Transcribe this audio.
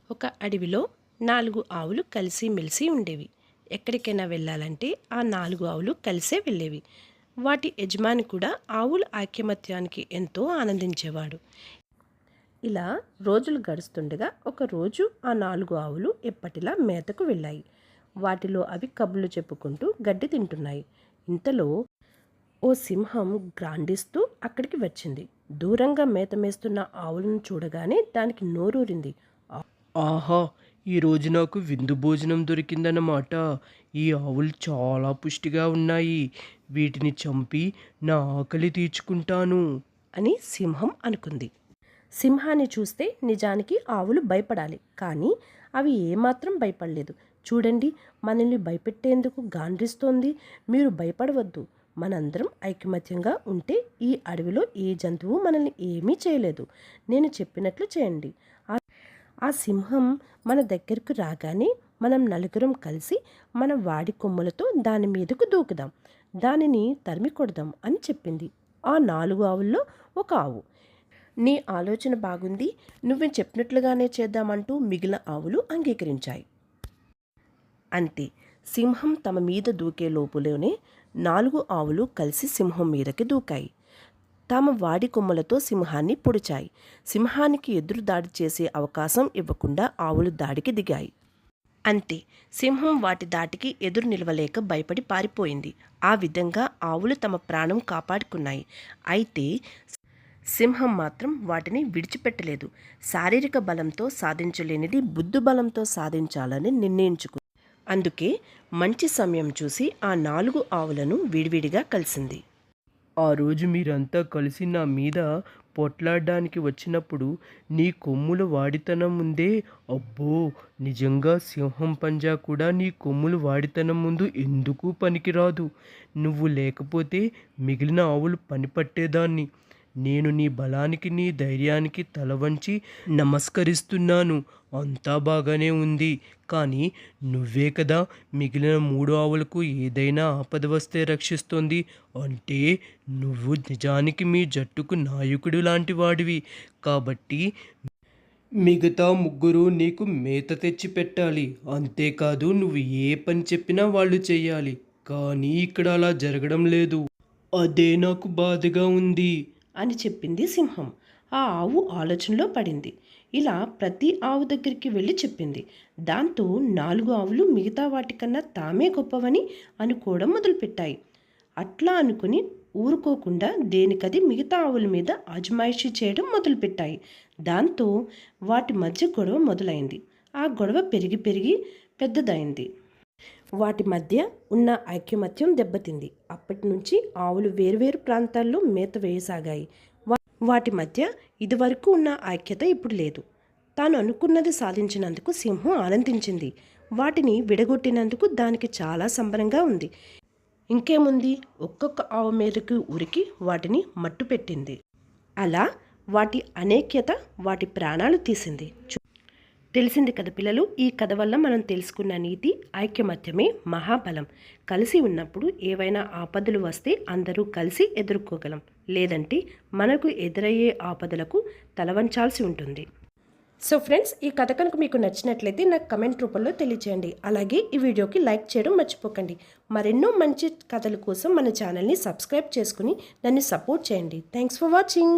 ఒక అడవిలో 4 ఆవులు కలిసిమెలిసి ఉండేవి. ఎక్కడికైనా వెళ్ళాలంటే ఆ 4 ఆవులు కలిసే వెళ్ళేవి. వాటి యజమాని కూడా ఆవుల ఐకమత్యానికి ఎంతో ఆనందించేవాడు. ఇలా రోజులు గడుస్తుండగా ఒకరోజు ఆ 4 ఆవులు ఎప్పటిలా మేతకు వెళ్ళాయి. వాటిలో అవి కబుర్లు చెప్పుకుంటూ గడ్డి తింటున్నాయి. ఇంతలో ఓ సింహం గ్రాండిస్తూ అక్కడికి వచ్చింది. దూరంగా మేత మేస్తున్న ఆవులను చూడగానే దానికి నోరూరింది. ఆహా! ఈరోజు నాకు విందు భోజనం దొరికిందన్నమాట. ఈ ఆవులు చాలా పుష్టిగా ఉన్నాయి. వీటిని చంపి నా ఆకలి తీర్చుకుంటాను. అని సింహం అనుకుంది. సింహాన్ని చూస్తే నిజానికి ఆవులు భయపడాలి, కానీ అవి ఏమాత్రం భయపడలేదు. చూడండి, మనల్ని భయపెట్టేందుకు గాండ్రిస్తోంది. మీరు భయపడవద్దు. మనందరం ఐకమత్యంగా ఉంటే ఈ అడవిలో ఏ జంతువు మనల్ని ఏమీ చేయలేదు. నేను చెప్పినట్లు చేయండి. ఆ సింహం మన దగ్గరకు రాగానే మనం నలుగురం కలిసి మన వాడి కొమ్ములతో దాని మీదకు దూకుదాం, దానిని తరిమి కొడదాం అని చెప్పింది. ఆ 4 ఆవుల్లో ఒక ఆవు, నీ ఆలోచన బాగుంది, నువ్వు చెప్పినట్లుగానే చేద్దామంటూ మిగిలిన ఆవులు అంగీకరించాయి. అంతే, సింహం తమ మీద దూకే లోపులోనే 4 ఆవులు కలిసి సింహం మీదకి దూకాయి. తమ వాడి కొమ్మలతో సింహాన్ని పొడిచాయి. సింహానికి ఎదురు దాడి చేసే అవకాశం ఇవ్వకుండా ఆవులు దాడికి దిగాయి. అంతే, సింహం వాటి దాటికి ఎదురు నిలవలేక భయపడి పారిపోయింది. ఆ విధంగా ఆవులు తమ ప్రాణం కాపాడుకున్నాయి. అయితే సింహం మాత్రం వాటిని విడిచిపెట్టలేదు. శారీరక బలంతో సాధించలేనిది బుద్ధి బలంతో సాధించాలని నిర్ణయించుకుంది. అందుకే మంచి సమయం చూసి ఆ 4 ఆవులను విడివిడిగా కలిసింది. ఆ రోజు మీరంతా కలిసి నా మీద పోట్లాడడానికి వచ్చినప్పుడు నీ కొమ్ముల వాడితనం ఉందే, అబ్బో! నిజంగా సింహం పంజా కూడా నీ కొమ్ముల వాడితనం ముందు ఎందుకు పనికిరాదు. నువ్వు లేకపోతే మిగిలిన ఆవులు పని పట్టేదాన్ని. నేను నీ బలానికి నీ ధైర్యానికి తల వంచి నమస్కరిస్తున్నాను. అంతా బాగానే ఉంది, కానీ నువ్వే కదా మిగిలిన 3 ఆవులకు ఏదైనా ఆపద వస్తే రక్షిస్తోంది. అంటే నువ్వు నిజానికి మీ జట్టుకు నాయకుడు లాంటి వాడివి. కాబట్టి మిగతా 3 నీకు మేత తెచ్చి పెట్టాలి. అంతేకాదు, నువ్వు ఏ పని చెప్పినా వాళ్ళు చెయ్యాలి. కానీ ఇక్కడ అలా జరగడం లేదు. అదే నాకు బాధగా ఉంది అని చెప్పింది సింహం. ఆ ఆవు ఆలోచనలో పడింది. ఇలా ప్రతి ఆవు దగ్గరికి వెళ్ళి చెప్పింది. దాంతో 4 ఆవులు మిగతా వాటికన్నా తామే గొప్పవని అనుకోవడం మొదలుపెట్టాయి. అట్లా అనుకుని ఊరుకోకుండా దేనికది మిగతా ఆవుల మీద అజమాయిషీ చేయడం మొదలుపెట్టాయి. దాంతో వాటి మధ్య గొడవ మొదలైంది. ఆ గొడవ పెరిగి పెరిగి పెద్దదైంది. వాటి మధ్య ఉన్న ఐకమత్యం దెబ్బతింది. అప్పటి నుంచి ఆవులు వేర్వేరు ప్రాంతాల్లో మేత వేయసాగాయి. వాటి మధ్య ఇదివరకు ఉన్న ఐక్యత ఇప్పుడు లేదు. తాను అనుకున్నది సాధించినందుకు సింహం ఆనందించింది. వాటిని విడగొట్టినందుకు దానికి చాలా సంబరంగా ఉంది. ఇంకేముంది, ఒక్కొక్క ఆవు మీదకు ఉరికి వాటిని మట్టుపెట్టింది. అలా వాటి అనేక్యత వాటి ప్రాణాలు తీసింది. తెలిసింది కదా పిల్లలు, ఈ కథ వల్ల మనం తెలుసుకున్న నీతి ఐకమత్యమే మహాబలం. కలిసి ఉన్నప్పుడు ఏవైనా ఆపదలు వస్తే అందరూ కలిసి ఎదుర్కోగలం. లేదంటే మనకు ఎదురయ్యే ఆపదలకు తలవంచాల్సి ఉంటుంది. సో ఫ్రెండ్స్, ఈ కథ కనుక మీకు నచ్చినట్లయితే నాకు కమెంట్ రూపంలో తెలియచేయండి. అలాగే ఈ వీడియోకి లైక్ చేయడం మర్చిపోకండి. మరెన్నో మంచి కథల కోసం మన ఛానల్ని సబ్స్క్రైబ్ చేసుకుని నన్ను సపోర్ట్ చేయండి. Thanks for watching.